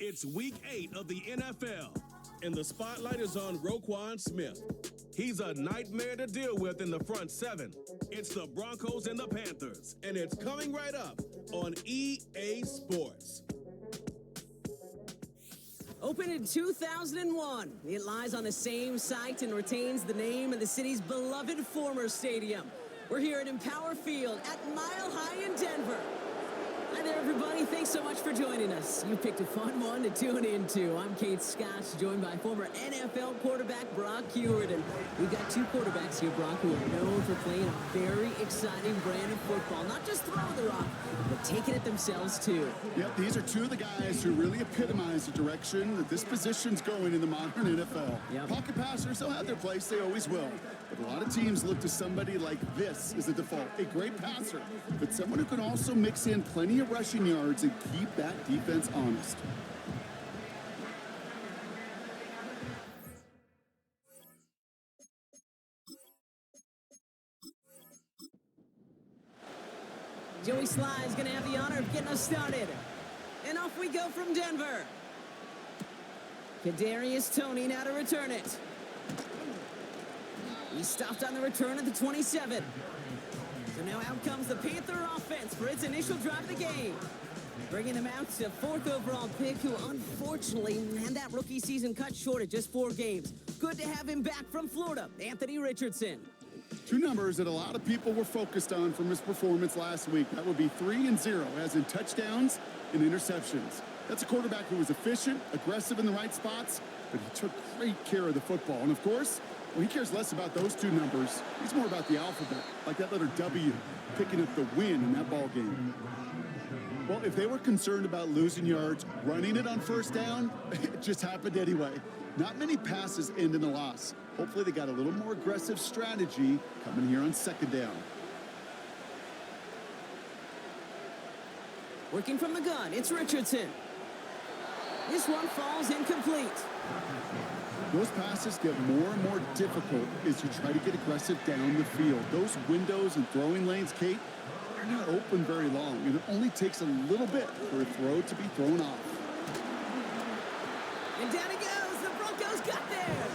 It's week 8 of the NFL, and the spotlight is on Roquan Smith. He's a nightmare to deal with in the front seven. It's the Broncos and the Panthers, and it's coming right up on EA Sports. Opened in 2001, it lies on the same site and retains the name of the city's beloved former stadium. We're here at Empower Field at Mile High in Denver. Hi there, everybody. Thanks so much for joining us. You picked a fun one to tune into. I'm Kate Scott, joined by former NFL quarterback Brock Hewitt. And we've got two quarterbacks here, Brock, who are known for playing a very exciting brand of football. Not just throwing the rock, but taking it themselves, too. Yep, these are two of the guys who really epitomize the direction that this position's going in the modern NFL. Yep. Pocket passers, they'll have their place. They always will. But a lot of teams look to somebody like this as a default. A great passer, but someone who can also mix in plenty of rushing yards and keep that defense honest. Joey Sly is going to have the honor of getting us started. And off we go from Denver. Kadarius Toney now to return it. He stopped on the return at the 27. So now out comes the Panther offense for its initial drive of the game. Bringing them out to 4th overall pick, who unfortunately had that rookie season cut short at just 4 games. Good to have him back from Florida, Anthony Richardson. Two numbers that a lot of people were focused on from his performance last week. That would be 3 and 0, as in touchdowns and interceptions. That's a quarterback who was efficient, aggressive in the right spots, but he took great care of the football. And of course, well, he cares less about those two numbers. He's more about the alphabet, like that letter W, picking up the win in that ball game. Well, if they were concerned about losing yards, running it on first down, it just happened anyway. Not many passes end in a loss. Hopefully they got a little more aggressive strategy coming here on second down. Working from the gun, it's Richardson. This one falls incomplete. Those passes get more and more difficult as you try to get aggressive down the field. Those windows and throwing lanes, Kate, are not open very long, and it only takes a little bit for a throw to be thrown off. And down he goes. The Broncos got there.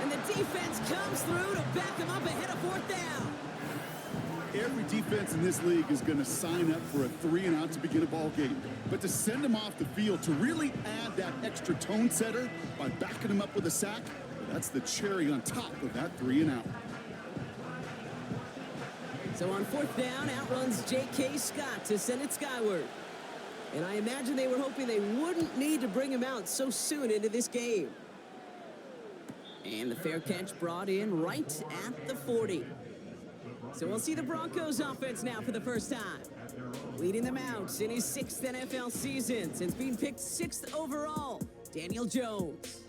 And the defense comes through to back him up ahead of 4th down. Every defense in this league is going to sign up for a 3-and-out to begin a ball game. But to send them off the field, to really add that extra tone setter by backing them up with a sack, that's the cherry on top of that 3-and-out. So on 4th down, out runs J.K. Scott to send it skyward. And I imagine they were hoping they wouldn't need to bring him out so soon into this game. And the fair catch brought in right at the 40. So we'll see the Broncos offense now for the first time. Leading them out in his 6th NFL season since being picked 6th overall, Daniel Jones.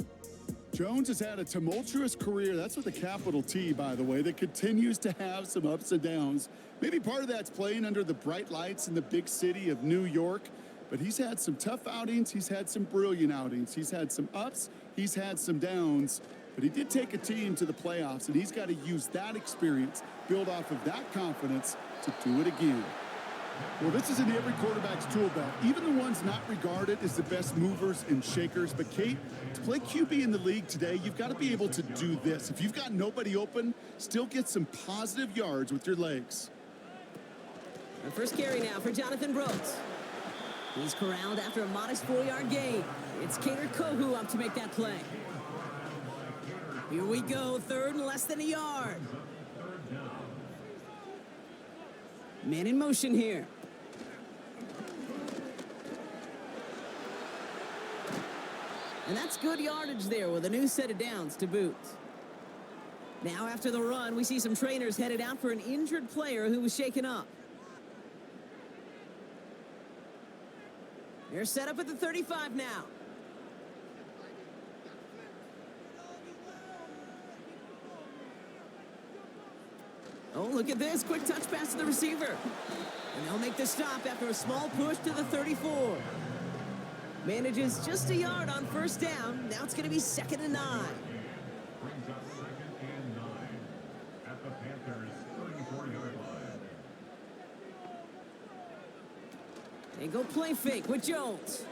Jones has had a tumultuous career. That's with a capital T, by the way, that continues to have some ups and downs. Maybe part of that's playing under the bright lights in the big city of New York. But he's had some tough outings. He's had some brilliant outings. He's had some ups. He's had some downs. But he did take a team to the playoffs, and he's got to use that experience, build off of that confidence to do it again. Well, this is in every quarterback's tool belt, even the ones not regarded as the best movers and shakers. But, Kate, to play QB in the league today, you've got to be able to do this. If you've got nobody open, still get some positive yards with your legs. The first carry now for Jonathan Brooks. He's corralled after a modest 4-yard gain. It's Kader Kohu up to make that play. Here we go, 3rd and less than a yard. Man in motion here. And that's good yardage there with a new set of downs to boot. Now after the run, we see some trainers headed out for an injured player who was shaken up. They're set up at the 35 now. Oh, look at this. Quick touch pass to the receiver. And they'll make the stop after a small push to the 34. Manages just a yard on first down. Now it's going to be 2nd and 9. Brings up 2nd and 9 at the Panthers' 34-yard line. They go play fake with Jones.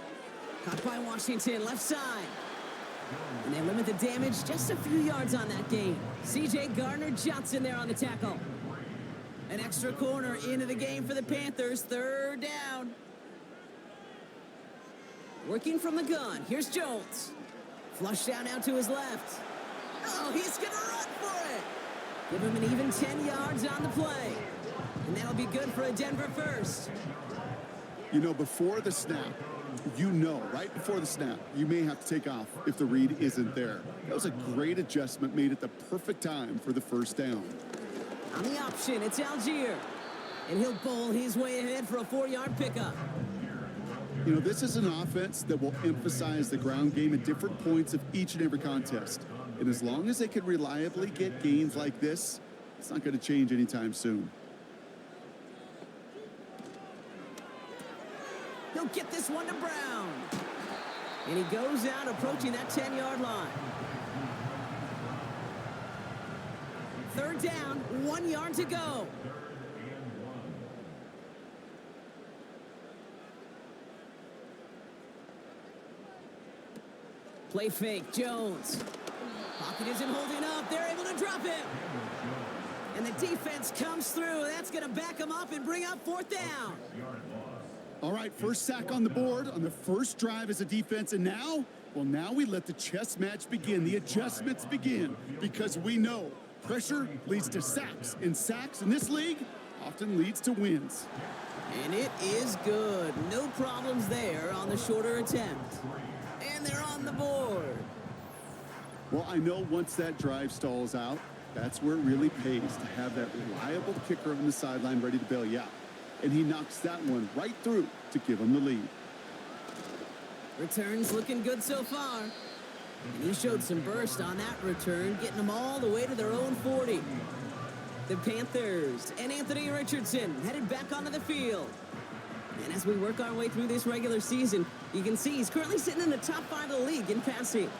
Caught by Washington, left side. And they limit the damage just a few yards on that game. C.J. Gardner-Johnson there on the tackle. An extra corner into the game for the Panthers. Third down. Working from the gun. Here's Jones. Flush down out to his left. Oh, he's going to run for it. Give him an even 10 yards on the play. And that'll be good for a Denver first. You know, before the snap, right before the snap, you may have to take off if the read isn't there. That was a great adjustment made at the perfect time for the first down. On the option, it's Algier. And he'll bowl his way ahead for a 4-yard pickup. You know, this is an offense that will emphasize the ground game at different points of each and every contest. And as long as they can reliably get gains like this, it's not going to change anytime soon. He'll get this one to Brown. And he goes out approaching that 10-yard line. Third down, 1 yard to go. Play fake, Jones. Pocket isn't holding up. They're able to drop it. And the defense comes through. That's going to back them up and bring up fourth down. All right, first sack on the board on the first drive as a defense. And now, well, now we let the chess match begin. The adjustments begin because we know pressure leads to sacks. And sacks in this league often leads to wins. And it is good. No problems there on the shorter attempt. And they're on the board. Well, I know once that drive stalls out, that's where it really pays to have that reliable kicker on the sideline ready to bail you out. And he knocks that one right through to give him the lead. Returns looking good so far. And he showed some burst on that return, getting them all the way to their own 40. The Panthers and Anthony Richardson headed back onto the field. And as we work our way through this regular season, you can see he's currently sitting in the top 5 of the league in passing.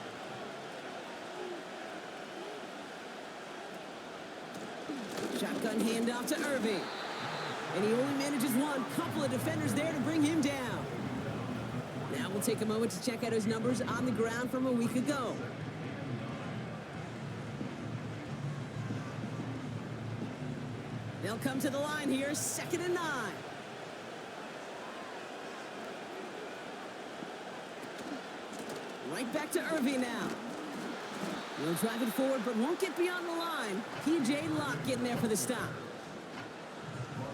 Shotgun handoff to Irving. And he only manages one. Couple of defenders there to bring him down. Now we'll take a moment to check out his numbers on the ground from a week ago. They'll come to the line here, 2nd and 9. Right back to Irving now. He'll drive it forward, but won't get beyond the line. P.J. Locke getting there for the stop.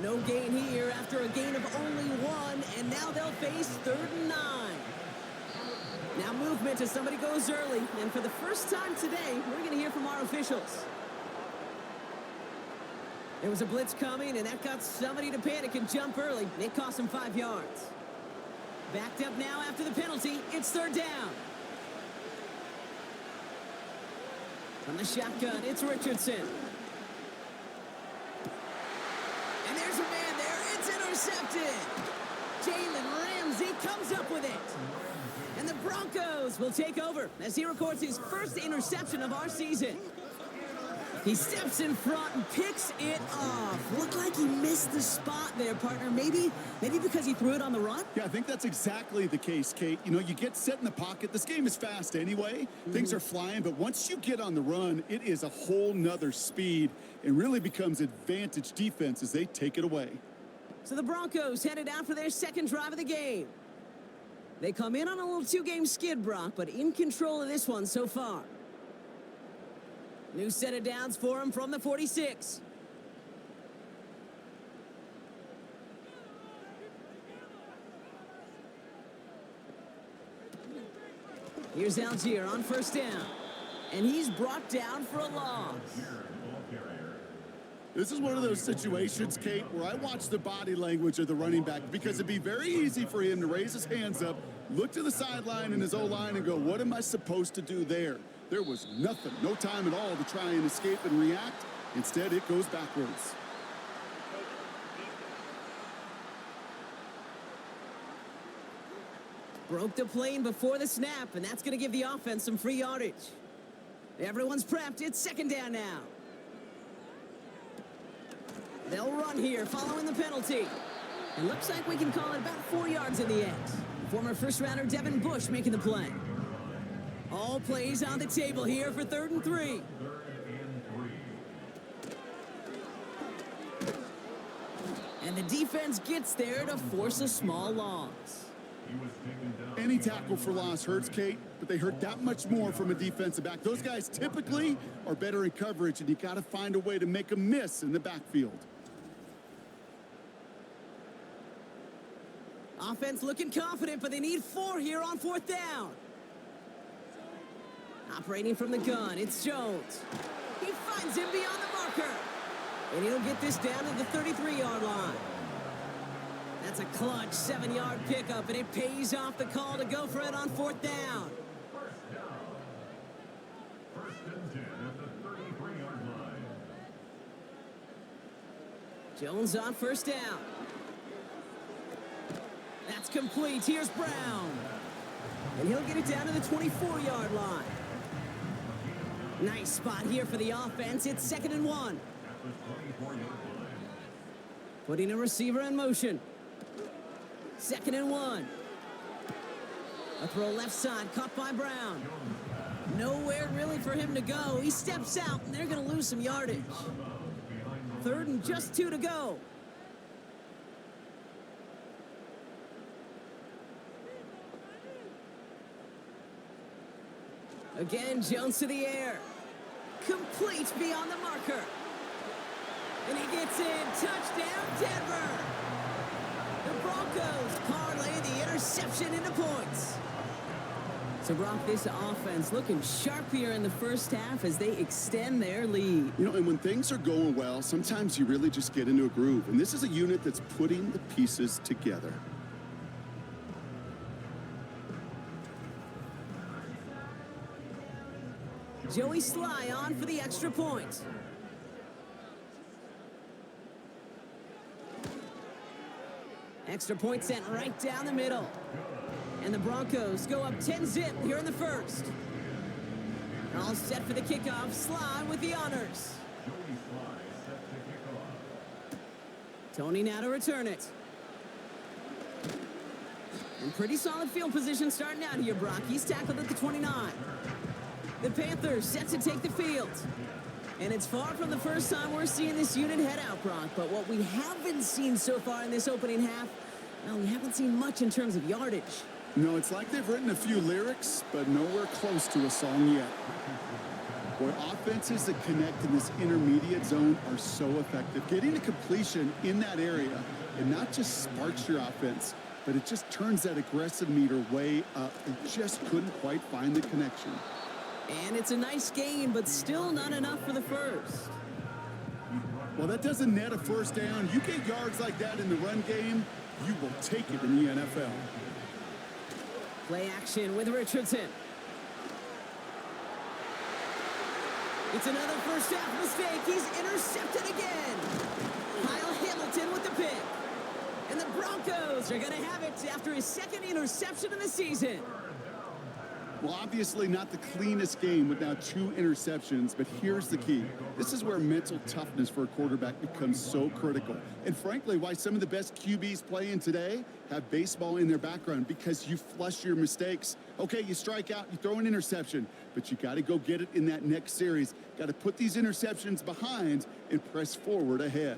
No gain here after a gain of only 1, and now they'll face 3rd and 9. Now movement as somebody goes early, and for the first time today, we're going to hear from our officials. There was a blitz coming, and that got somebody to panic and jump early. It cost him 5 yards. Backed up now after the penalty. It's 3rd down. From the shotgun, it's Richardson. And there's a man there. It's intercepted. Jalen Ramsey comes up with it. And the Broncos will take over as he records his first interception of our season. He steps in front and picks it off. Looked like he missed the spot there, partner. Maybe because he threw it on the run? Yeah, I think that's exactly the case, Kate. You know, you get set in the pocket. This game is fast anyway. Things are flying, but once you get on the run, it is a whole nother speed and really becomes advantage defense as they take it away. So the Broncos headed out for their second drive of the game. They come in on a little 2-game skid, Brock, but in control of this one so far. New set of downs for him from the 46. Here's Algier on 1st down. And he's brought down for a loss. This is one of those situations, Kate, where I watch the body language of the running back because it'd be very easy for him to raise his hands up, look to the sideline in his O-line and go, what am I supposed to do there? There was nothing, no time at all to try and escape and react. Instead, it goes backwards. Broke the plane before the snap, and that's going to give the offense some free yardage. Everyone's prepped. It's 2nd down now. They'll run here following the penalty. It looks like we can call it about 4 yards in the end. Former first-rounder Devin Bush making the play. All plays on the table here for 3rd and 3. And the defense gets there to force a small loss. Any tackle for loss hurts, Kate, but they hurt that much more from a defensive back. Those guys typically are better in coverage, and you got to find a way to make them miss in the backfield. Offense looking confident, but they need 4 here on 4th down. Operating from the gun, it's Jones. He finds him beyond the marker. And he'll get this down to the 33-yard line. That's a clutch 7-yard pickup, and it pays off the call to go for it on 4th down. First and 10 at the 33-yard line. Jones on 1st down. That's complete. Here's Brown. And he'll get it down to the 24-yard line. Nice spot here for the offense. It's 2nd and 1. At the 24-yard line. Putting a receiver in motion. 2nd and 1. A throw left side, caught by Brown. Nowhere really for him to go. He steps out, and they're going to lose some yardage. 3rd and just 2 to go. Again, Jones to the air. Complete beyond the marker. And he gets in. Touchdown, Denver. The Broncos parlay the interception into points. So, Brock, this offense looking sharp here in the first half as they extend their lead. You know, and when things are going well, sometimes you really just get into a groove. And this is a unit that's putting the pieces together. Joey Sly on for the extra point. Extra point sent right down the middle. And the Broncos go up 10-0 here in the first. All set for the kickoff. Sly with the honors. Tony now to return it. And pretty solid field position starting out here, Brock. He's tackled at the 29. The Panthers set to take the field. And it's far from the first time we're seeing this unit head out, Brock. But what we haven't seen so far in this opening half, well, we haven't seen much in terms of yardage. No, it's like they've written a few lyrics, but nowhere close to a song yet. Boy, offenses that connect in this intermediate zone are so effective. Getting a completion in that area, it not just sparks your offense, but it just turns that aggressive meter way up. They just couldn't quite find the connection. And it's a nice gain, but still not enough for the first. Well, that doesn't net a first down. You get yards like that in the run game, you will take it in the NFL. Play action with Richardson. It's another first half mistake. He's intercepted again. Kyle Hamilton with the pick. And the Broncos are going to have it after his 2nd interception of the season. Well, obviously not the cleanest game with now 2 interceptions, but here's the key. This is where mental toughness for a quarterback becomes so critical. And frankly, why some of the best QBs playing today have baseball in their background, because you flush your mistakes. Okay, you strike out, you throw an interception, but you got to go get it in that next series. Got to put these interceptions behind and press forward ahead.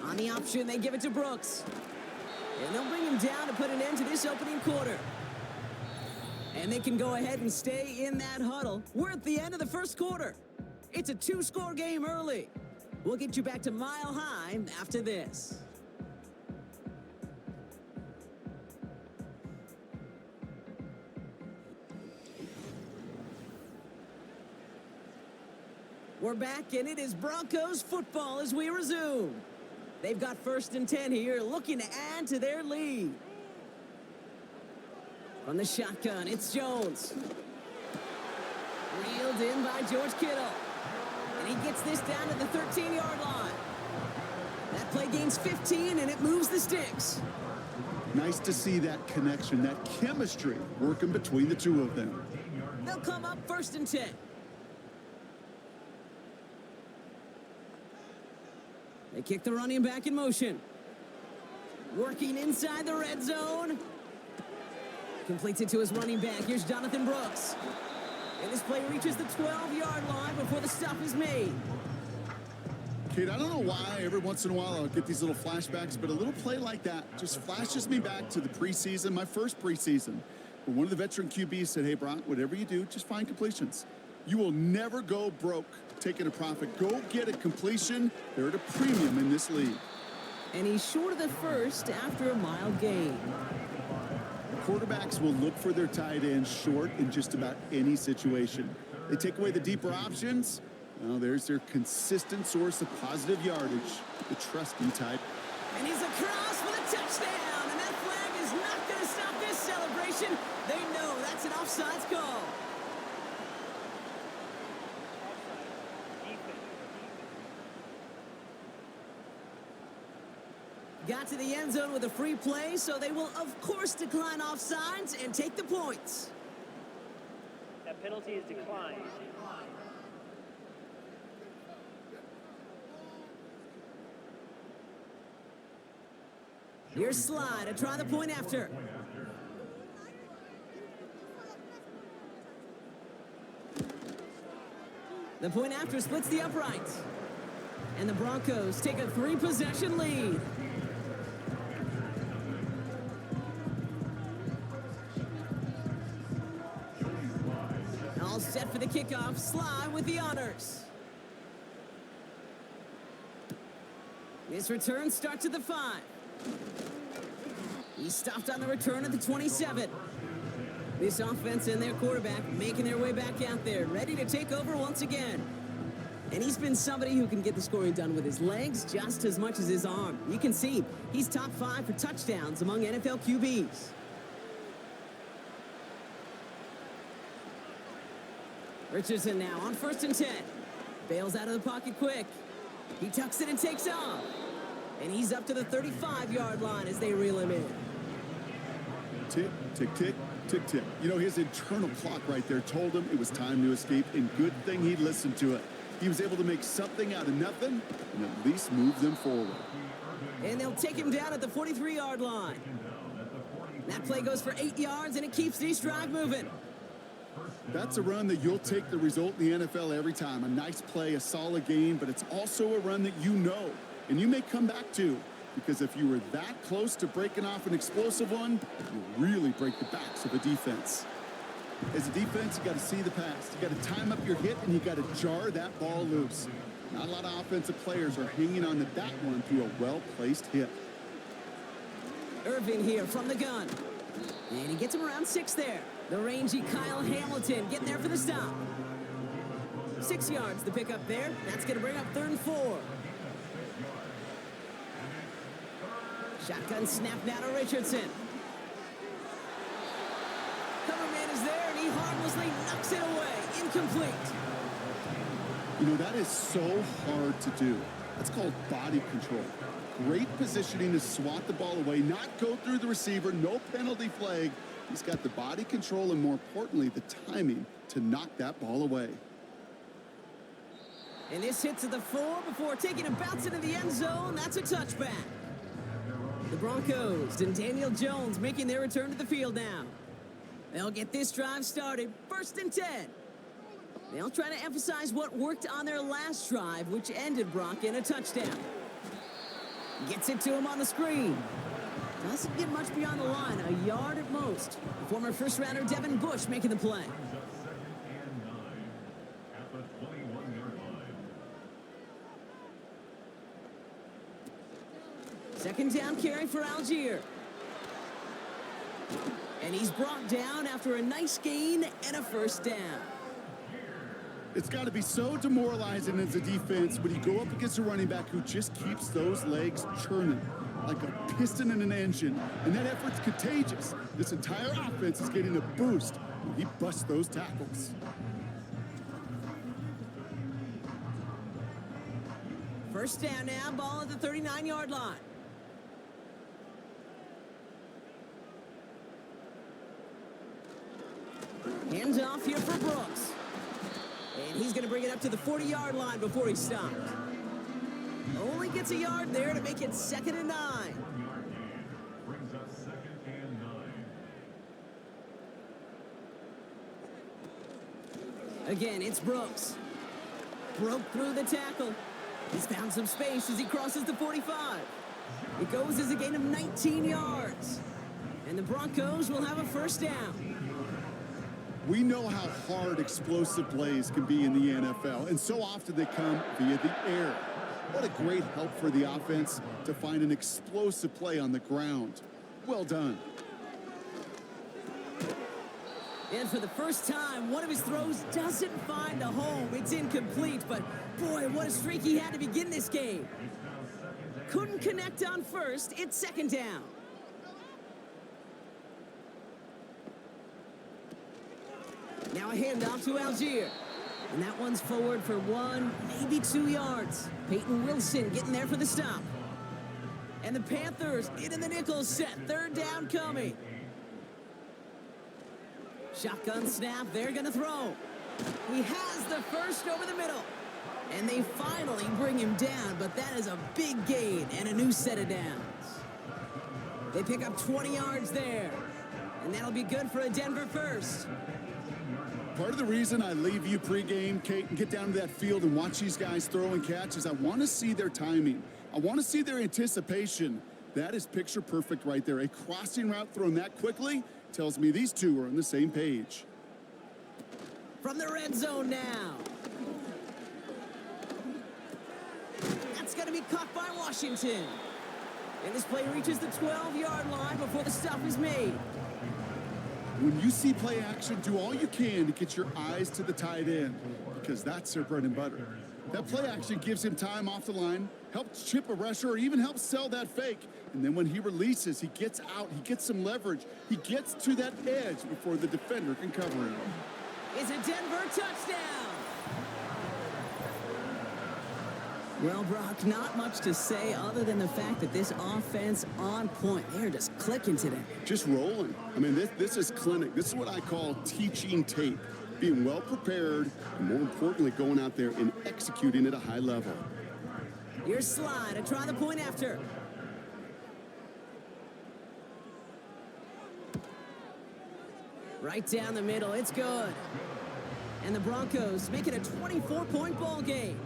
On the option, they give it to Brooks. And they'll bring him down to put an end to this opening quarter. And they can go ahead and stay in that huddle. We're at the end of the first quarter. It's a 2-score game early. We'll get you back to Mile High after this. We're back, and it is Broncos football as we resume. They've got 1st and 10 here, looking to add to their lead. From the shotgun, it's Jones. Reeled in by George Kittle. And he gets this down to the 13-yard line. That play gains 15, and it moves the sticks. Nice to see that connection, that chemistry working between the two of them. They'll come up 1st and 10. They kick the running back in motion. Working inside the red zone. Completes it to his running back. Here's Jonathan Brooks. And this play reaches the 12-yard line before the stop is made. Kate, I don't know why every once in a while I'll get these little flashbacks, but a little play like that just flashes me back to the preseason, my first preseason, where one of the veteran QBs said, hey, Brock, whatever you do, just find completions. You will never go broke taking a profit. Go get a completion. They're at a premium in this league. And he's short of the first after a mile gain. Quarterbacks will look for their tight end short in just about any situation. They take away the deeper options. Well, there's their consistent source of positive yardage, the trusty type. And he's across for the touchdown. And that flag is not going to stop this celebration. They know that's an offsides call. Got to the end zone with a free play, so they will, of course, decline offsides and take the points. That penalty is declined. Here's Slide to try the point after. The point after splits the uprights. And the Broncos take a 3-possession lead. All set for the kickoff. Sly with the honors. This return starts at the 5. He stopped on the return at the 27. This offense and their quarterback making their way back out there, ready to take over once again. And he's been somebody who can get the scoring done with his legs just as much as his arm. You can see he's top 5 for touchdowns among NFL QBs. Richardson now on 1st and 10. Bails out of the pocket quick. He tucks it and takes off. And he's up to the 35-yard line as they reel him in. Tick, tick, tick, tick, tick. You know, his internal clock right there told him it was time to escape, and good thing he listened to it. He was able to make something out of nothing and at least move them forward. And they'll take him down at the 43-yard line. That play goes for 8 yards, and it keeps this drive moving. That's a run that you'll take the result in the NFL every time. A nice play, a solid game, but it's also a run that you know, and you may come back to, because if you were that close to breaking off an explosive one, you really break the backs of a defense. As a defense, you got to see the pass. You got to time up your hit, and you got to jar that ball loose. Not a lot of offensive players are hanging on to that one through a well-placed hit. Irvin here from the gun. And he gets him around 6 there. The rangy Kyle Hamilton getting there for the stop. 6 yards the pick up there. That's going to bring up 3rd and 4. Shotgun snap now to Richardson. Cover man is there, and he harmlessly knocks it away. Incomplete. You know, that is so hard to do. That's called body control. Great positioning to swat the ball away, not go through the receiver, no penalty flag. He's got the body control and, more importantly, the timing to knock that ball away. And this hits at the 4 before taking a bounce into the end zone. That's a touchback. The Broncos and Daniel Jones making their return to the field now. They'll get this drive started. 1st and 10. They'll try to emphasize what worked on their last drive, which ended Brock in a touchdown. Gets it to him on the screen. Doesn't get much beyond the line, a yard at most. Former first-rounder Devin Bush making the play. Second down carry for Algier. And he's brought down after a nice gain and a 1st down. It's got to be so demoralizing as a defense when you go up against a running back who just keeps those legs churning like a piston in an engine. And that effort's contagious. This entire offense is getting a boost when he busts those tackles. First down now, ball at the 39-yard line. Hands off here for Brooks. And he's going to bring it up to the 40-yard line before he stopped. Only gets a yard there to make it 2nd and 9. Again, it's Brooks. Broke through the tackle. He's found some space as he crosses the 45. It goes as a gain of 19 yards. And the Broncos will have a first down. We know how hard explosive plays can be in the NFL, and so often they come via the air. What a great help for the offense to find an explosive play on the ground. Well done. And for the first time, one of his throws doesn't find a home. It's incomplete, but boy, what a streak he had to begin this game. Couldn't connect on first. It's second down. Now a handoff to Algier. And that one's forward for 1, maybe 2 yards. Peyton Wilson getting there for the stop. And the Panthers in the nickel set. Third down coming. Shotgun snap. They're going to throw. He has the first over the middle. And they finally bring him down, but that is a big gain and a new set of downs. They pick up 20 yards there. And that'll be good for a Denver first. Part of the reason I leave you pregame, Kate, and get down to that field and watch these guys throw and catch is I want to see their timing. I want to see their anticipation. That is picture perfect right there. A crossing route thrown that quickly tells me these two are on the same page. From the red zone now. That's going to be caught by Washington. And this play reaches the 12-yard line before the stop is made. When you see play action, do all you can to get your eyes to the tight end, because that's their bread and butter. That play action gives him time off the line, helps chip a rusher, or even helps sell that fake. And then when he releases, he gets out, he gets some leverage. He gets to that edge before the defender can cover him. It's a Denver touchdown. Well, Brock, not much to say other than the fact that this offense on point. They're just clicking today. Just rolling. I mean, this is clinic. This is what I call teaching tape. Being well prepared, and more importantly, going out there and executing at a high level. Here's Slide to try the point after. Right down the middle, it's good. And the Broncos make it a 24-point ball game.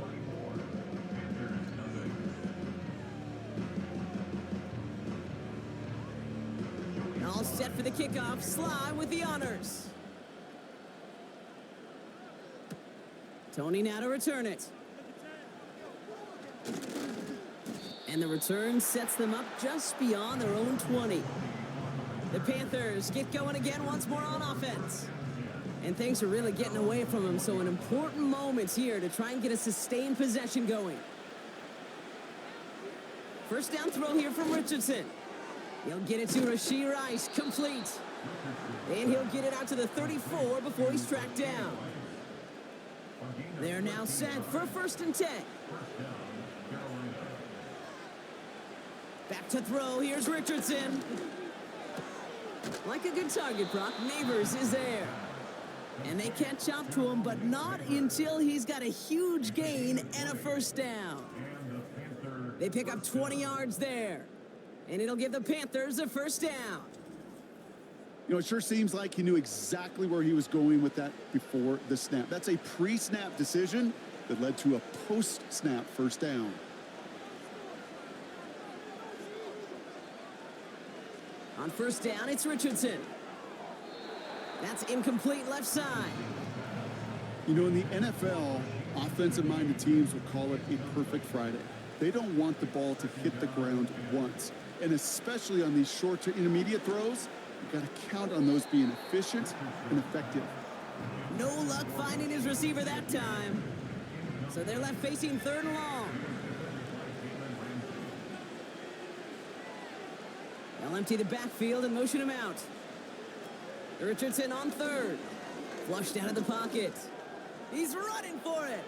All set for the kickoff. Sly with the honors. Tony now to return it. And the return sets them up just beyond their own 20. The Panthers get going again once more on offense. And things are really getting away from them, so an important moment here to try and get a sustained possession going. First down throw here from Richardson. He'll get it to Rashee Rice, complete. And he'll get it out to the 34 before he's tracked down. They're now set for 1st and 10. Back to throw, here's Richardson. Like a good target, Brock, Neighbors is there. And they catch up to him, but not until he's got a huge gain and a first down. They pick up 20 yards there. And it'll give the Panthers a first down. You know, it sure seems like he knew exactly where he was going with that before the snap. That's a pre-snap decision that led to a post-snap first down. On first down, it's Richardson. That's incomplete left side. You know, in the NFL, offensive-minded teams will call it a perfect Friday. They don't want the ball to hit the ground once. And especially on these short to intermediate throws, you've got to count on those being efficient and effective. No luck finding his receiver that time. So they're left facing 3rd and long. They'll empty the backfield and motion him out. Richardson on 3rd. Flushed out of the pocket. He's running for it.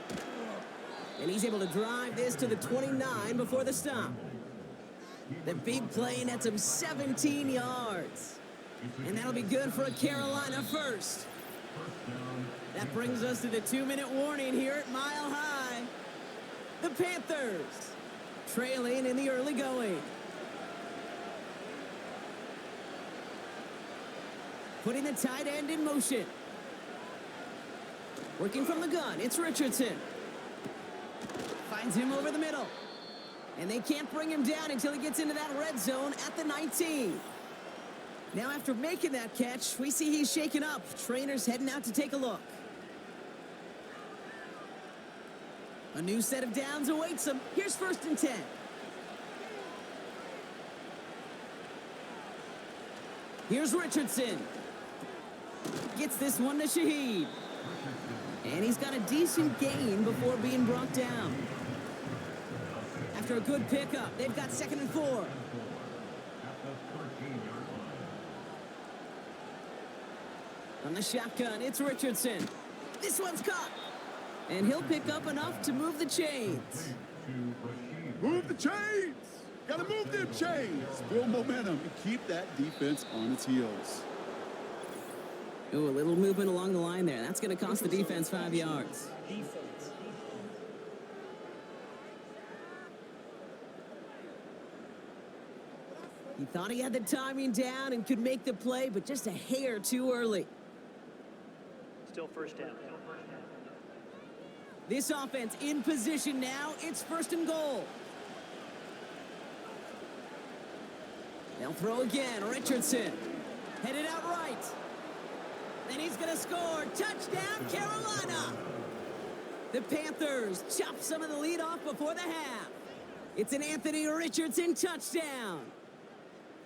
And he's able to drive this to the 29 before the stop. The big play nets him 17 yards. And that'll be good for a Carolina first. That brings us to the 2-minute warning here at Mile High. The Panthers trailing in the early going. Putting the tight end in motion. Working from the gun, it's Richardson. Finds him over the middle. And they can't bring him down until he gets into that red zone at the 19. Now after making that catch, we see he's shaken up. Trainers heading out to take a look. A new set of downs awaits him. Here's 1st and 10. Here's Richardson. Gets this one to Shaheed. And he's got a decent gain before being brought down. After a good pickup, they've got 2nd and 4. On the shotgun, it's Richardson. This one's caught. And he'll pick up enough to move the chains. Move the chains! Gotta move them chains! Build momentum and keep that defense on its heels. Ooh, a little movement along the line there. That's going to cost the defense 5 yards. He thought he had the timing down and could make the play, but just a hair too early. Still 1st down. This offense in position now. It's 1st and goal. They'll throw again. Richardson. Headed out right. And he's going to score. Touchdown, Carolina. The Panthers chop some of the lead off before the half. It's an Anthony Richardson touchdown.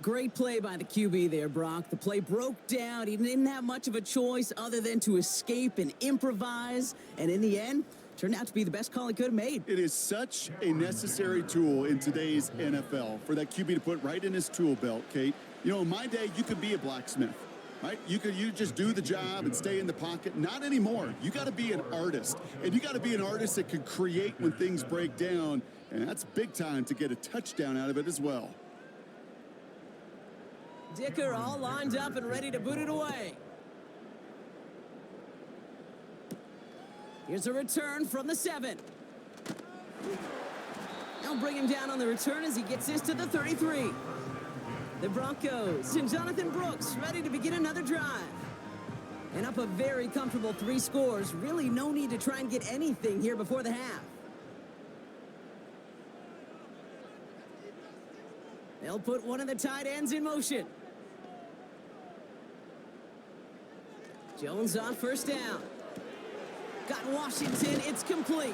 Great play by the QB there, Brock. The play broke down. He didn't have much of a choice other than to escape and improvise. And in the end, turned out to be the best call he could have made. It is such a necessary tool in today's NFL for that QB to put right in his tool belt, Kate. You know, in my day, you could be a blacksmith, right? You just do the job and stay in the pocket. Not anymore. You got to be an artist. And you got to be an artist that can create when things break down. And that's big time to get a touchdown out of it as well. Dicker all lined up and ready to boot it away. Here's a return from the 7. They'll bring him down on the return as he gets this to the 33. The Broncos and Jonathan Brooks ready to begin another drive. And up a very comfortable 3 scores. Really no need to try and get anything here before the half. They'll put one of the tight ends in motion. Jones on 1st down. Got Washington, it's complete.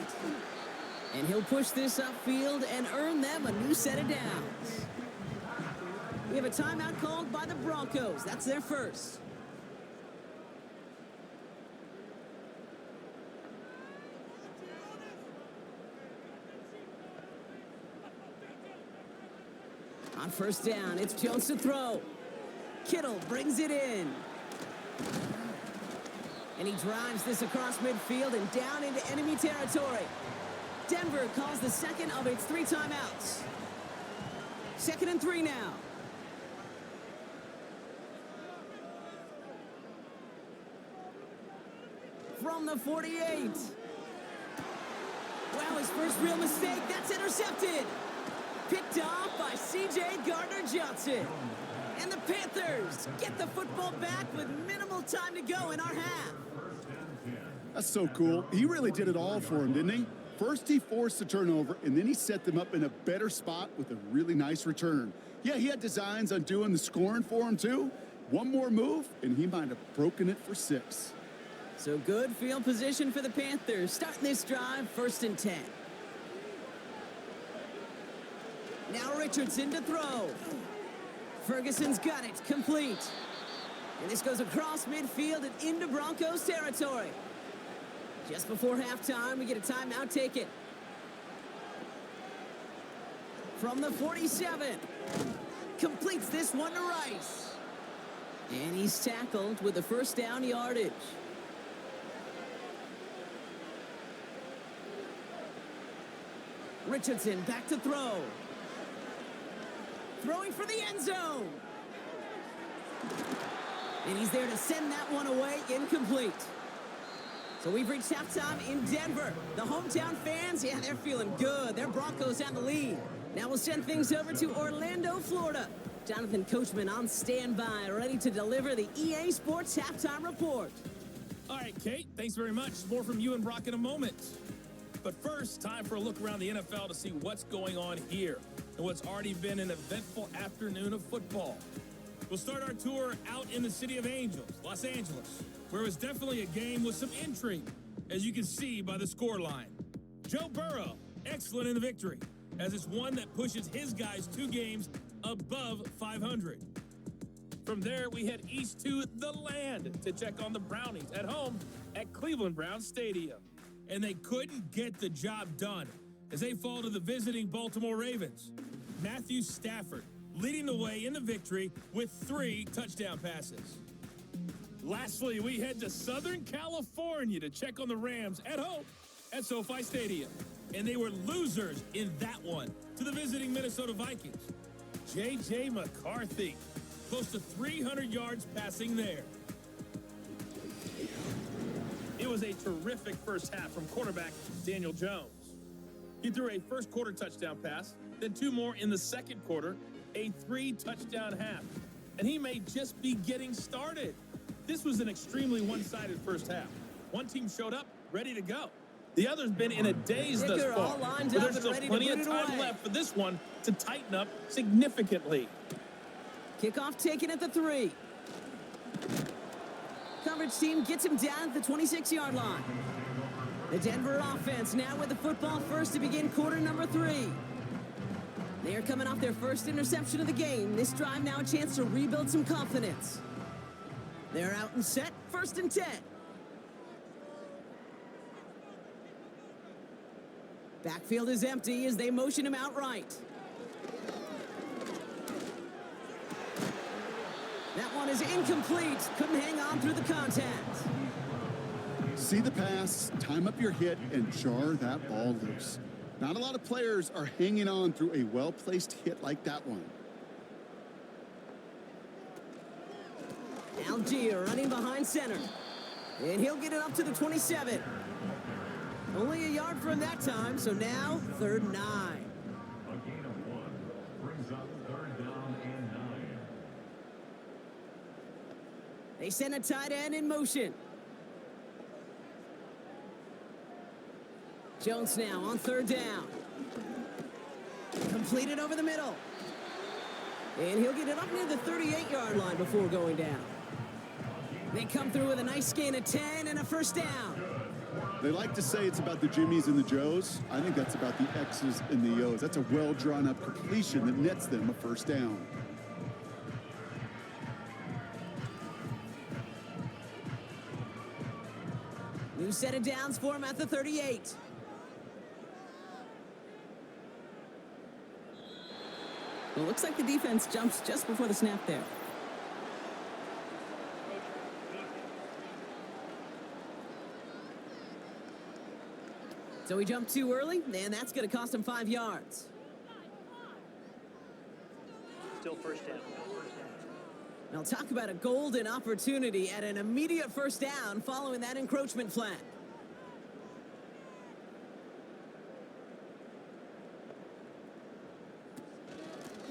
And he'll push this upfield and earn them a new set of downs. We have a timeout called by the Broncos. That's their first. On 1st down, it's Jones to throw. Kittle brings it in. And he drives this across midfield and down into enemy territory. Denver calls the 2nd of its 3 timeouts. 2nd and 3 now. From the 48. Wow, his first real mistake. That's intercepted. Picked off by C.J. Gardner-Johnson. And the Panthers get the football back with minimal time to go in our half. That's so cool. He really did it all for him, didn't he? First, he forced the turnover, and then he set them up in a better spot with a really nice return. Yeah, he had designs on doing the scoring for him, too. One more move, and he might have broken it for 6. So good field position for the Panthers. Starting this drive, 1st and 10. Now Richardson to throw. Ferguson's got it, complete. And this goes across midfield and into Broncos territory. Just before halftime, we get a timeout taken. From the 47. Completes this one to Rice. And he's tackled with the 1st down yardage. Richardson back to throw. Throwing for the end zone. And he's there to send that one away, incomplete. So we've reached halftime in Denver. The hometown fans, yeah, they're feeling good. Their Broncos have the lead. Now we'll send things over to Orlando, Florida. Jonathan Coachman on standby, ready to deliver the EA Sports Halftime Report. All right, Kate, thanks very much. More from you and Brock in a moment. But first, time for a look around the NFL to see what's going on here and what's already been an eventful afternoon of football. We'll start our tour out in the city of Angels, Los Angeles, where it was definitely a game with some intrigue, as you can see by the scoreline. Joe Burrow, excellent in the victory, as it's one that pushes his guys 2 games above 500. From there, we head east to the land to check on the Brownies at home at Cleveland Browns Stadium. And they couldn't get the job done as they fall to the visiting Baltimore Ravens. Matthew Stafford leading the way in the victory with 3 touchdown passes. Lastly, we head to Southern California to check on the Rams at home at SoFi Stadium. And they were losers in that one to the visiting Minnesota Vikings. J.J. McCarthy, close to 300 yards passing there. It was a terrific first half from quarterback Daniel Jones. He threw a first quarter touchdown pass, then 2 more in the second quarter, a 3-touchdown half. And he may just be getting started. This was an extremely one-sided first half. One team showed up, ready to go. The other's been in a daze thus far, but there's still plenty of time left for this one to tighten up significantly. Kickoff taken at the 3. Coverage team gets him down at the 26-yard line. The Denver offense now with the football first to begin quarter number 3. They are coming off their first interception of the game. This drive now a chance to rebuild some confidence. They're out and set, 1st and 10. Backfield is empty as they motion him out right. That one is incomplete. Couldn't hang on through the contact. See the pass, time up your hit, and jar that ball loose. Not a lot of players are hanging on through a well-placed hit like that one. Algier running behind center. And he'll get it up to the 27. Only a yard for him that time, so now 3rd and 9. A gain of 1 brings up 3rd down and 9. They send a tight end in motion. Jones now on 3rd down. Completed over the middle. And he'll get it up near the 38-yard line before going down. They come through with a nice gain of 10 and a first down. They like to say it's about the Jimmies and the Joes. I think that's about the X's and the O's. That's a well-drawn-up completion that nets them a first down. New set of downs for him at the 38. Well, looks like the defense jumps just before the snap there. So he jumped too early, and that's going to cost him 5 yards. Still 1st down. Now talk about a golden opportunity at an immediate first down following that encroachment flag.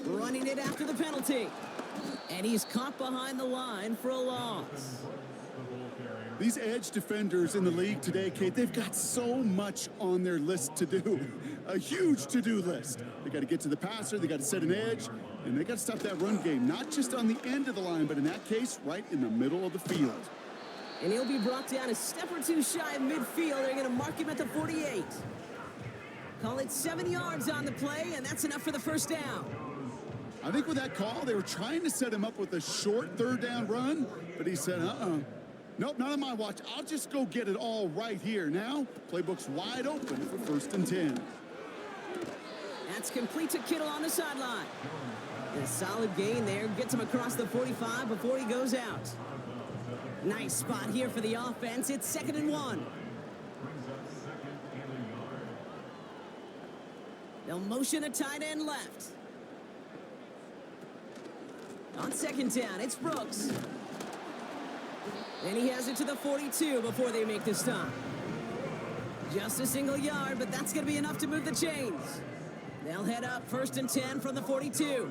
Running it after the penalty. And he's caught behind the line for a loss. These edge defenders in the league today, Kate, they've got so much on their list to do. A huge to-do list. They got to get to the passer, they got to set an edge, and they got to stop that run game, not just on the end of the line, but in that case, right in the middle of the field. And he'll be brought down a step or 2 shy of midfield. They're going to mark him at the 48. Call it 7 yards on the play, and that's enough for the first down. I think with that call, they were trying to set him up with a short 3rd down run, but he said, nope, not on my watch. I'll just go get it all right here. Now, playbook's wide open for 1st and 10. That's complete to Kittle on the sideline. And a solid gain there. Gets him across the 45 before he goes out. Nice spot here for the offense. It's 2nd and 1. They'll motion a tight end left. On 2nd down, it's Brooks. And he has it to the 42 before they make the stop. Just a single yard, but that's going to be enough to move the chains. They'll head up 1st and 10 from the 42.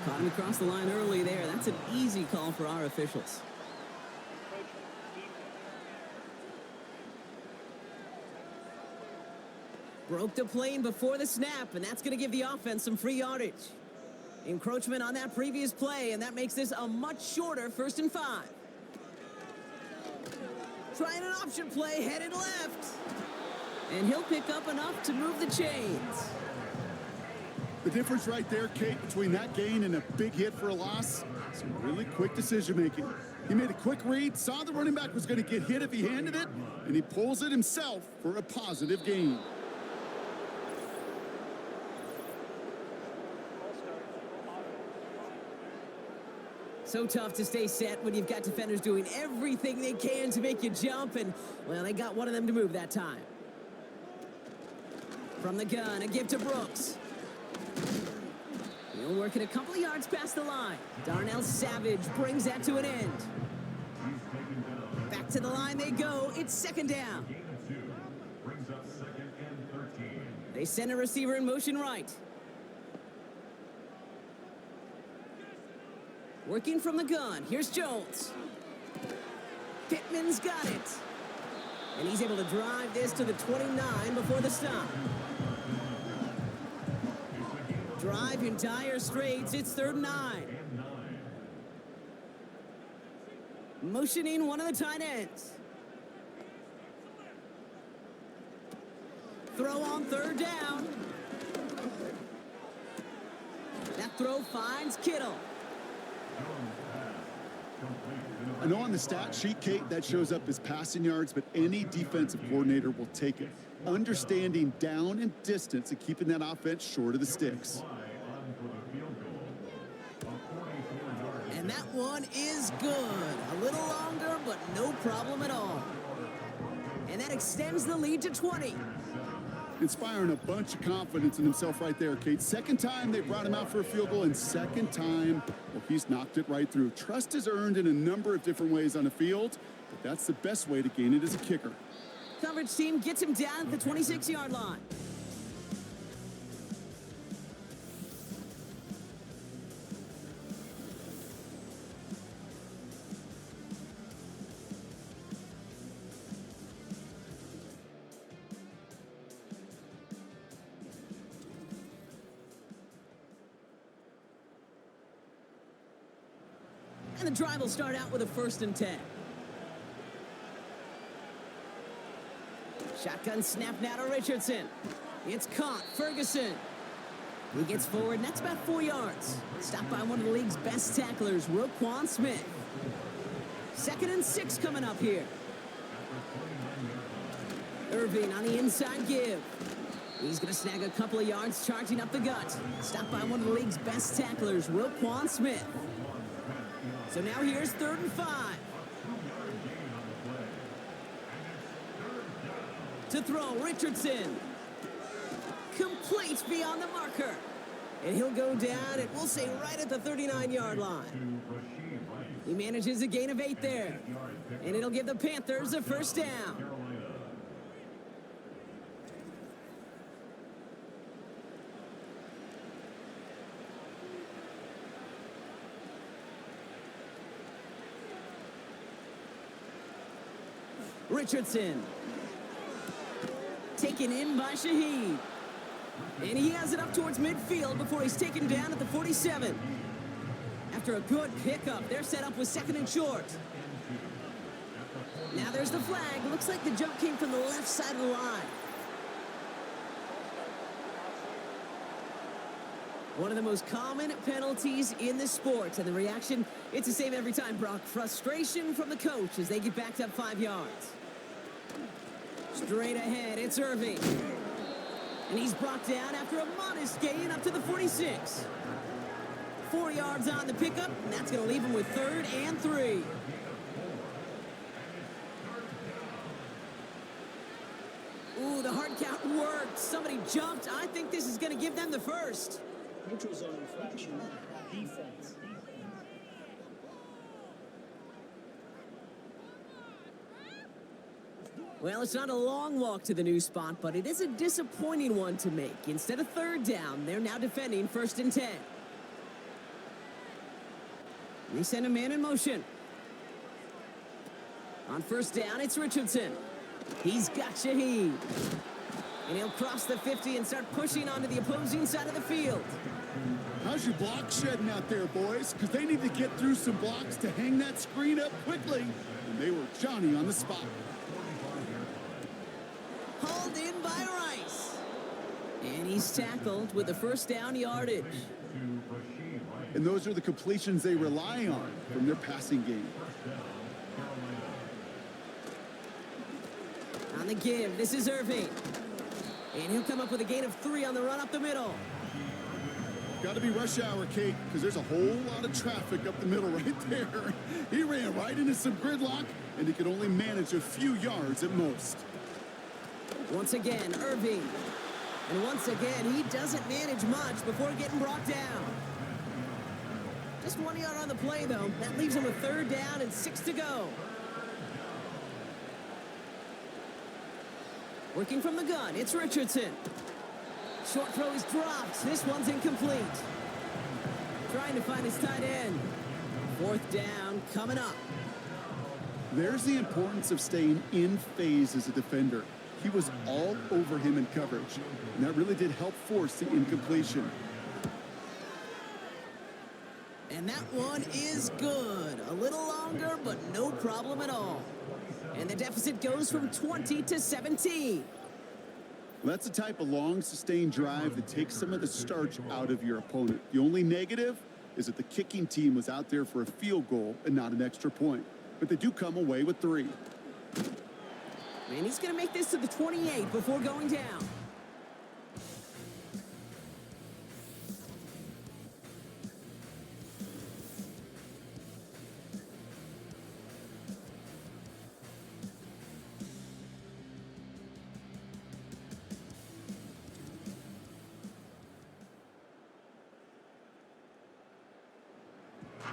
Caught him across the line early there. That's an easy call for our officials. Broke the plane before the snap, and that's going to give the offense some free yardage. Encroachment on that previous play, and that makes this a much shorter 1st and 5. Trying an option play, headed left. And he'll pick up enough to move the chains. The difference right there, Kate, between that gain and a big hit for a loss, some really quick decision-making. He made a quick read, saw the running back was going to get hit if he handed it, and he pulls it himself for a positive gain. So tough to stay set when you've got defenders doing everything they can to make you jump, and, well, they got one of them to move that time. From the gun, a give to Brooks. He'll work it a couple of yards past the line. Darnell Savage brings that to an end. Back to the line they go. It's 2nd down. Brings up 2nd and 13. They send a receiver in motion right. Working from the gun. Here's Jones. Pittman's got it. And he's able to drive this to the 29 before the stop. Drive in dire straits. It's 3rd and 9. Motioning one of the tight ends. Throw on 3rd down. That throw finds Kittle. I know on the stat sheet, Kate, that shows up as passing yards, but any defensive coordinator will take it. Understanding down and distance and keeping that offense short of the sticks. And that one is good. A little longer, but no problem at all. And that extends the lead to 20. Inspiring a bunch of confidence in himself right there, Kate. 2nd time they brought him out for a field goal, and 2nd time, well, he's knocked it right through. Trust is earned in a number of different ways on the field, but that's the best way to gain it as a kicker. Coverage team gets him down at the 26-yard line. And the drive will start out with a 1st and 10. Shotgun snap now to Richardson. It's caught. Ferguson. He gets forward, and that's about 4 yards. Stopped by one of the league's best tacklers, Roquan Smith. 2nd and 6 coming up here. Irving on the inside give. He's going to snag a couple of yards charging up the gut. Stopped by one of the league's best tacklers, Roquan Smith. So now here's 3rd and 5. To throw, Richardson. Complete beyond the marker. And he'll go down, and we'll say right at the 39-yard line. He manages a gain of 8 there. And it'll give the Panthers a 1st down. Richardson. Taken in by Shaheed. And he has it up towards midfield before he's taken down at the 47. After a good pickup, they're set up with 2nd and short. Now there's the flag. Looks like the jump came from the left side of the line. One of the most common penalties in the sport, and the reaction, it's the same every time, Brock. Frustration from the coach as they get backed up 5 yards. Straight ahead, it's Irving. And he's brought down after a modest gain up to the 46. 4 yards on the pickup, and that's going to leave him with 3rd and 3. Ooh, the hard count worked. Somebody jumped. I think this is going to give them the 1st. Neutral zone infraction. Defense. Well, it's not a long walk to the new spot, but it is a disappointing one to make. Instead of 3rd down, they're now defending 1st and 10. They send a man in motion. On 1st down, it's Richardson. He's got Shaheed. And he'll cross the 50 and start pushing onto the opposing side of the field. How's your block shedding out there, boys? Because they need to get through some blocks to hang that screen up quickly. And they were Johnny on the spot. Hauled in by Rice. And he's tackled with the first down yardage. And those are the completions they rely on from their passing game. On the give, this is Irving. And he'll come up with a gain of 3 on the run up the middle. Got to be rush hour, Kate, because there's a whole lot of traffic up the middle right there. He ran right into some gridlock, and he could only manage a few yards at most. Once again, Irving. And once again, he doesn't manage much before getting brought down. Just 1 yard on the play, though. That leaves him with 3rd down and 6 to go. Working from the gun, it's Richardson. Short throw is dropped. This one's incomplete. Trying to find his tight end. 4th down coming up. There's the importance of staying in phase as a defender. He was all over him in coverage, and that really did help force the incompletion. And that one is good. A little longer, but no problem at all. And the deficit goes from 20 to 17. That's the type of long, sustained drive that takes some of the starch out of your opponent. The only negative is that the kicking team was out there for a field goal and not an extra point. But they do come away with 3. And he's going to make this to the 28 before going down.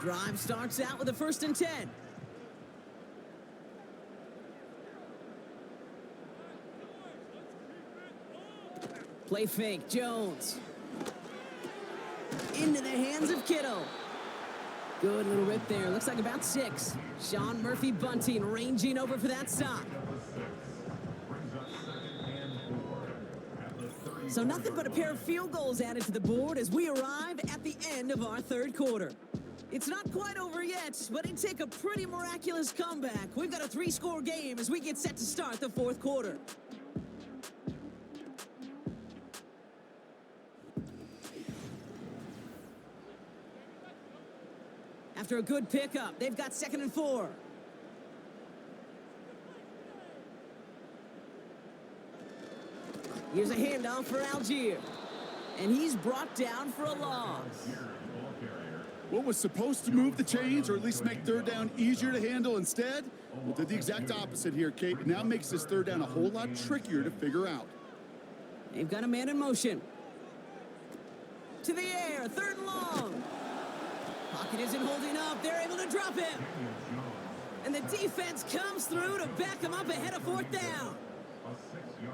Drive starts out with a 1st and 10. Play fake, Jones. Into the hands of Kittle. Good little rip there. Looks like about 6. Sean Murphy Bunting ranging over for that stop. So nothing but a pair of field goals added to the board as we arrive at the end of our 3rd quarter. It's not quite over yet, but it'd take a pretty miraculous comeback. We've got a 3-score game as we get set to start the 4th quarter. After a good pickup, they've got 2nd and 4. Here's a handoff for Algier. And he's brought down for a loss. What was supposed to move the chains, or at least make 3rd down easier to handle instead? Well, did the exact opposite here, Kate. It now makes this 3rd down a whole lot trickier to figure out. They've got a man in motion. To the air, 3rd and long. Pocket isn't holding up. They're able to drop him. And the defense comes through to back him up ahead of 4th down.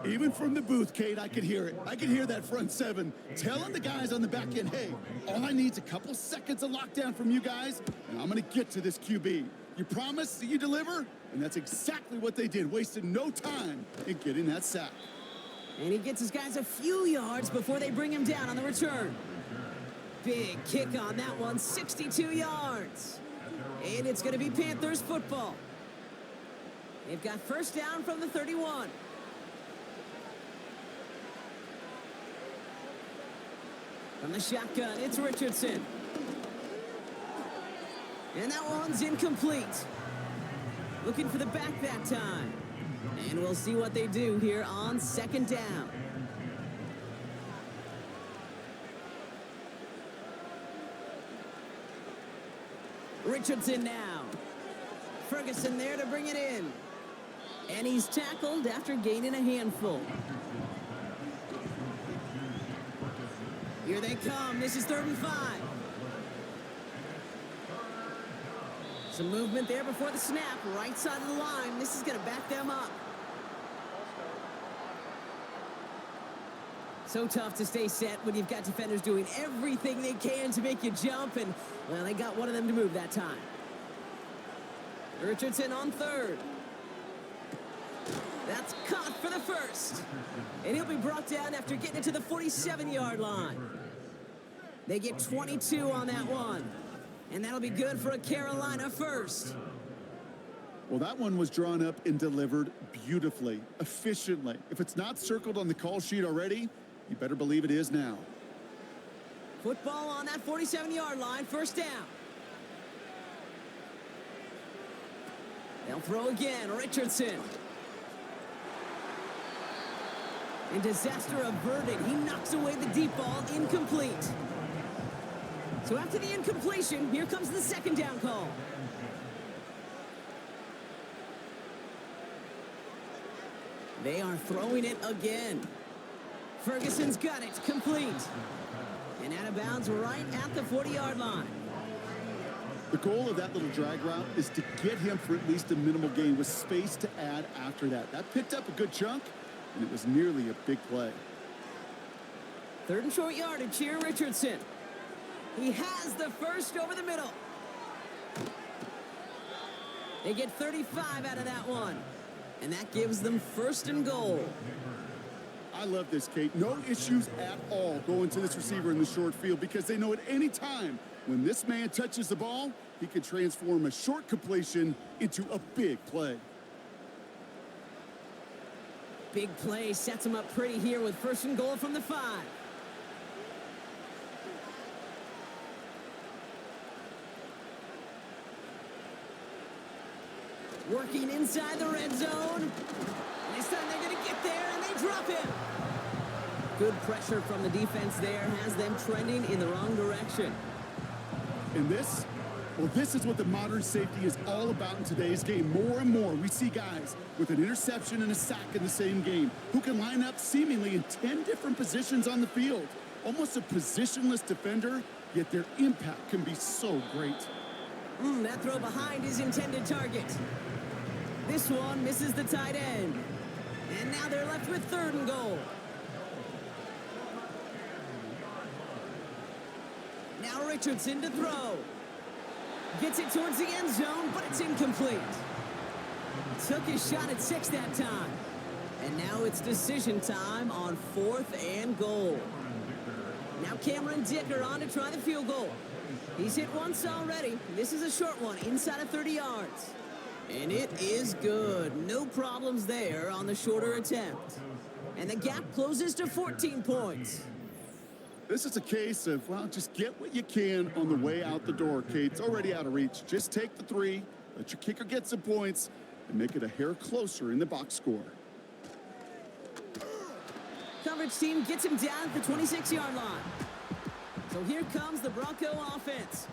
Even from the booth, Kate, I could hear it. I could hear that front 7 telling the guys on the back end, hey, all I need is a couple seconds of lockdown from you guys, and I'm going to get to this QB. You promise that you deliver? And that's exactly what they did, wasted no time in getting that sack. And he gets his guys a few yards before they bring him down on the return. Big kick on that one, 62 yards. And it's going to be Panthers football. They've got 1st down from the 31. From the shotgun, it's Richardson. And that one's incomplete. Looking for the back that time. And we'll see what they do here on 2nd down. Richardson now. Ferguson there to bring it in. And he's tackled after gaining a handful. Here they come. This is 3rd and 5. Some movement there before the snap. Right side of the line. This is going to back them up. So tough to stay set when you've got defenders doing everything they can to make you jump. And, well, they got one of them to move that time. Richardson on 3rd. That's caught for the first. And he'll be brought down after getting it to the 47-yard line. They get 22 on that one. And that'll be good for a Carolina first. Well, that one was drawn up and delivered beautifully, efficiently. If it's not circled on the call sheet already, you better believe it is now. Football on that 47-yard line, first down. They'll throw again, Richardson. And disaster averted. He knocks away the deep ball, incomplete. So after the incompletion, here comes the second down call. They are throwing it again. Ferguson's got it, complete. And out of bounds right at the 40-yard line. The goal of that little drag route is to get him for at least a minimal gain with space to add after that. That picked up a good chunk, and it was nearly a big play. Third and short yardage here, Richardson. He has the first over the middle. They get 35 out of that one. And that gives them first and goal. I love this, Kate. No issues at all going to this receiver in the short field because they know at any time when this man touches the ball, he can transform a short completion into a big play. Big play sets him up pretty here with first and goal from the 5. Working inside the red zone. And this time they're going to get there, and they drop him. Good pressure from the defense there has them trending in the wrong direction. And this, well, this is what the modern safety is all about in today's game. More and more, we see guys with an interception and a sack in the same game who can line up seemingly in 10 different positions on the field. Almost a positionless defender, yet their impact can be so great. That throw behind his intended target. This one misses the tight end. And now they're left with third and goal. Now Richardson to throw. Gets it towards the end zone, but it's incomplete. Took his shot at 6 that time. And now it's decision time on 4th and goal. Now Cameron Dicker on to try the field goal. He's hit once already. This is a short one, inside of 30 yards. And it is good. No problems there on the shorter attempt. And the gap closes to 14 points. This is a case of, well, just get what you can on the way out the door, Kate. It's already out of reach. Just take the 3, let your kicker get some points, and make it a hair closer in the box score. Coverage team gets him down at the 26-yard line. So here comes the Bronco offense.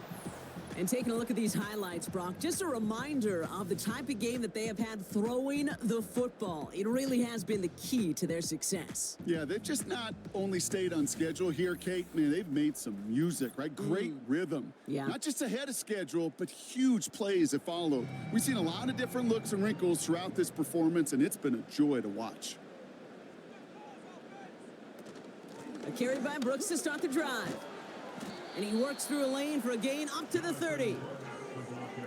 And taking a look at these highlights, Brock, just a reminder of the type of game that they have had throwing the football. It really has been the key to their success. Yeah, they've just not only stayed on schedule here, Kate. Man, they've made some music, right? Great rhythm. Yeah. Not just ahead of schedule, but huge plays that followed. We've seen a lot of different looks and wrinkles throughout this performance, and it's been a joy to watch. A carry by Brooks to start the drive. And he works through a lane for a gain up to the 30.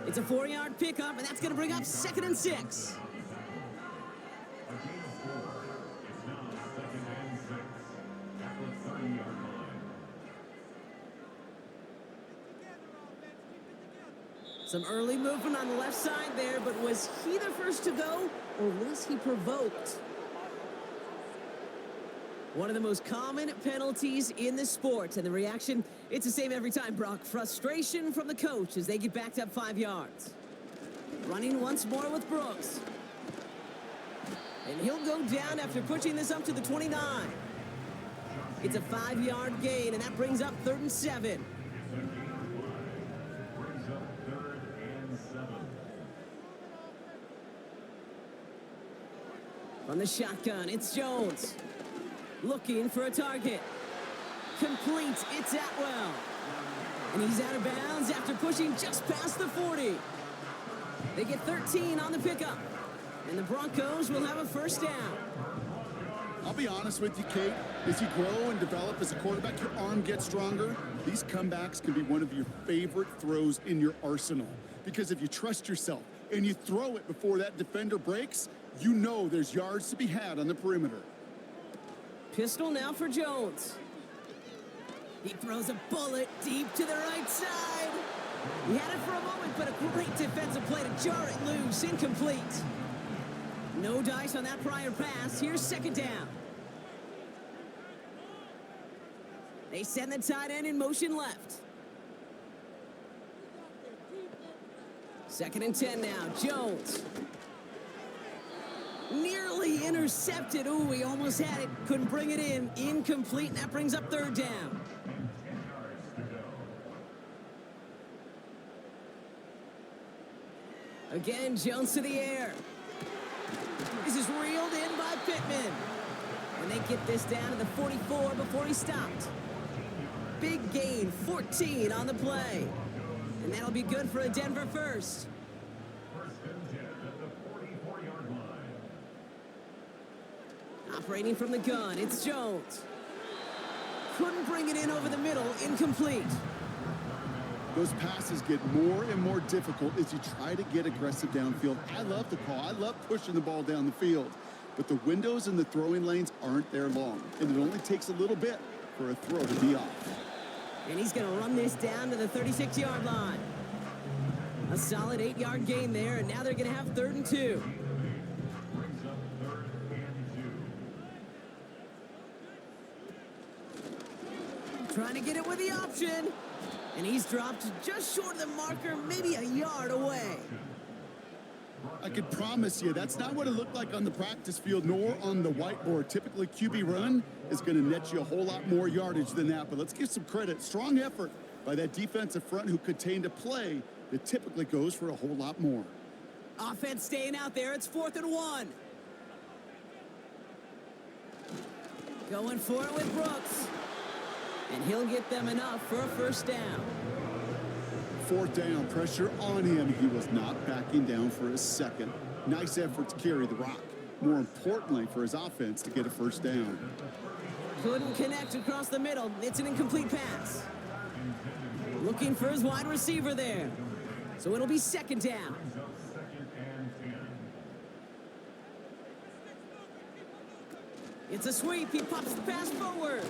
It's a 4-yard pickup, and that's going to bring up 2nd and 6. Some early movement on the left side there, but was he the first to go, or was he provoked? One of the most common penalties in the sport, and the reaction, it's the same every time, Brock. Frustration from the coach as they get backed up 5 yards. Running once more with Brooks. And he'll go down after pushing this up to the 29. It's a 5-yard gain, and that brings up 3rd and 7. From the shotgun, it's Jones. Looking for a target. Complete, it's Atwell. And he's out of bounds after pushing just past the 40. They get 13 on the pickup. And the Broncos will have a first down. I'll be honest with you, Kate. As you grow and develop as a quarterback, your arm gets stronger. These comebacks can be one of your favorite throws in your arsenal. Because if you trust yourself and you throw it before that defender breaks, You know there's yards to be had on the perimeter. Pistol now for Jones. He throws a bullet deep to the right side. He had it for a moment, but a great defensive play to jar it loose. Incomplete. No dice on that prior pass. Here's second down. They send the tight end in motion left. Second and 10 now. Jones. Nearly intercepted. Ooh, he almost had it. Couldn't bring it in. Incomplete, and that brings up third down. Again, Jones to the air. This is reeled in by Pittman. And they get this down to the 44 before he stopped. Big gain, 14 on the play. And that'll be good for a Denver first. First and 10 at the 44-yard line. Operating from the gun, it's Jones. Couldn't bring it in over the middle, incomplete. Those passes get more and more difficult as you try to get aggressive downfield. I love the call. I love pushing the ball down the field. But the windows in the throwing lanes aren't there long. And it only takes a little bit for a throw to be off. And he's going to run this down to the 36-yard line. A solid 8-yard gain there, and now they're going to have 3rd and 2. Brings up 3rd and 2. Trying to get it with the option. And he's dropped just short of the marker, maybe a yard away. I could promise you that's not what it looked like on the practice field nor on the whiteboard. Typically, QB run is going to net you a whole lot more yardage than that. But let's give some credit. Strong effort by that defensive front who contained a play that typically goes for a whole lot more. Offense staying out there. It's 4th and 1. Going for it with Brooks. And he'll get them enough for a first down. 4th down, pressure on him. He was not backing down for a second. Nice effort to carry the rock. More importantly, for his offense to get a first down. Couldn't connect across the middle. It's an incomplete pass. Looking for his wide receiver there. So it'll be 2nd down. Brings up 2nd and 10. It's a sweep. He pops the pass forward.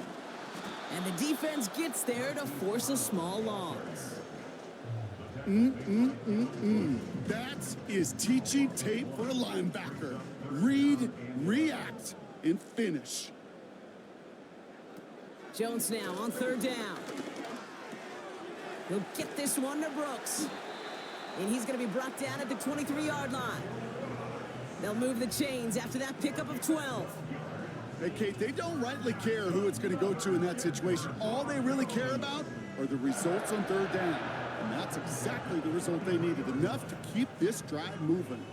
And the defense gets there to force a small loss. That is teaching tape for a linebacker. Read, react, and finish. Jones now on 3rd down. He'll get this one to Brooks. And he's going to be brought down at the 23-yard line. They'll move the chains after that pickup of 12. Hey, Kate, they don't rightly care who it's going to go to in that situation. All they really care about are the results on 3rd down. And that's exactly the result they needed. Enough to keep this drive moving.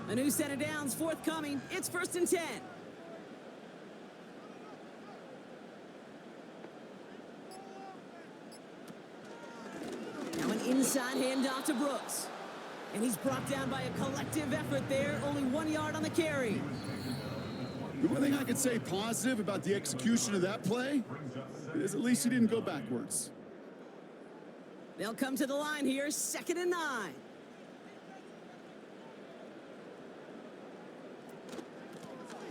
A new set of downs forthcoming. It's 1st and 10. Now an inside handoff to Brooks. And he's brought down by a collective effort there. Only 1 yard on the carry. The one thing I could say positive about the execution of that play is at least he didn't go backwards. They'll come to the line here, 2nd and 9.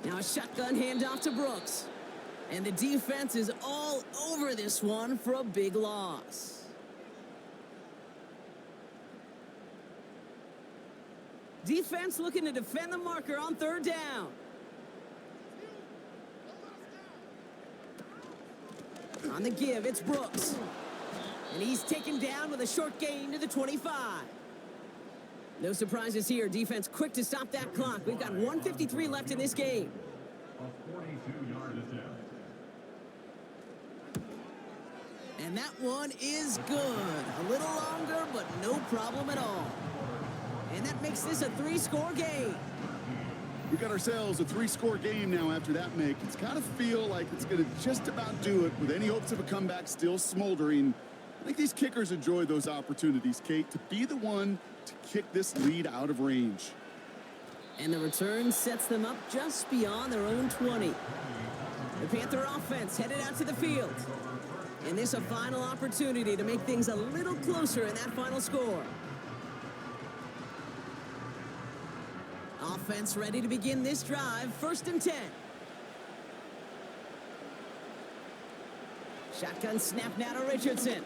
Now a shotgun handoff to Brooks. And the defense is all over this one for a big loss. Defense looking to defend the marker on 3rd down. On the give, it's Brooks. And he's taken down with a short gain to the 25. No surprises here. Defense quick to stop that clock. We've got 1:53 left in this game. A 42-yard attempt. And that one is good. A little longer, but no problem at all. And that makes this a 3-score game. We got ourselves a 3-score game now after that make. It's got to feel like it's going to just about do it with any hopes of a comeback still smoldering. I think these kickers enjoy those opportunities, Kate, to be the one to kick this lead out of range. And the return sets them up just beyond their own 20. The Panther offense headed out to the field. And this a final opportunity to make things a little closer in that final score. offense ready to begin this drive. 1st and 10. Shotgun snap now to Richardson.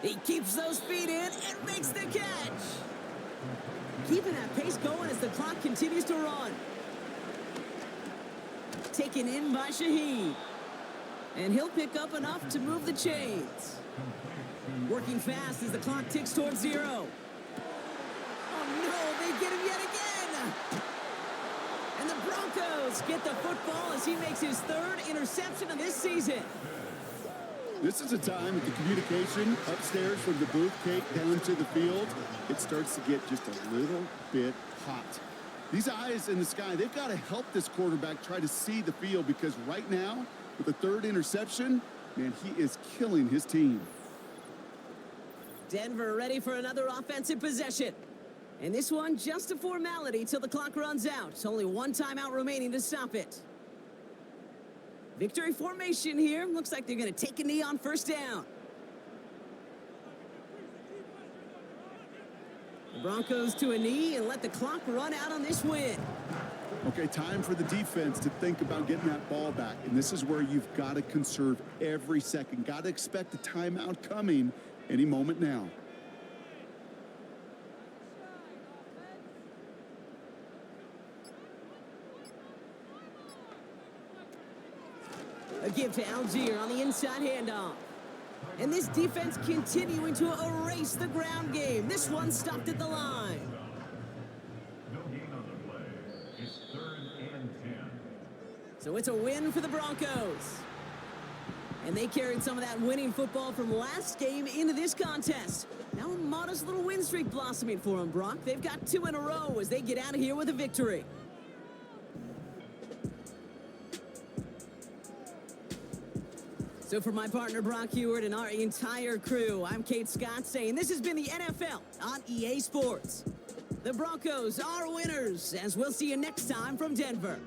He keeps those feet in and makes the catch. Keeping that pace going as the clock continues to run. Taken in by Shaheed. And he'll pick up enough to move the chains. Working fast as the clock ticks towards 0. Oh no, they get him yet again. And the Broncos get the football as he makes his 3rd interception of this season. This is a time that the communication upstairs from the booth, Kate, down to the field, it starts to get just a little bit hot. These eyes in the sky, they've got to help this quarterback try to see the field, because right now, with the 3rd interception, man, he is killing his team. Denver ready for another offensive possession. And this one just a formality till the clock runs out. Only one timeout remaining to stop it. Victory formation here. Looks like they're going to take a knee on 1st down. The Broncos to a knee and let the clock run out on this win. Okay, time for the defense to think about getting that ball back. And this is where you've got to conserve every second. Got to expect a timeout coming any moment now. A give to Algier on the inside handoff. And this defense continuing to erase the ground game. This one stopped at the line. No gain on the play. It's 3rd and 10. So it's a win for the Broncos. And they carried some of that winning football from last game into this contest. Now a modest little win streak blossoming for them, Brock. They've got 2 in a row as they get out of here with a victory. So for my partner, Brock Heward, and our entire crew, I'm Kate Scott saying this has been the NFL on EA Sports. The Broncos are winners, as we'll see you next time from Denver.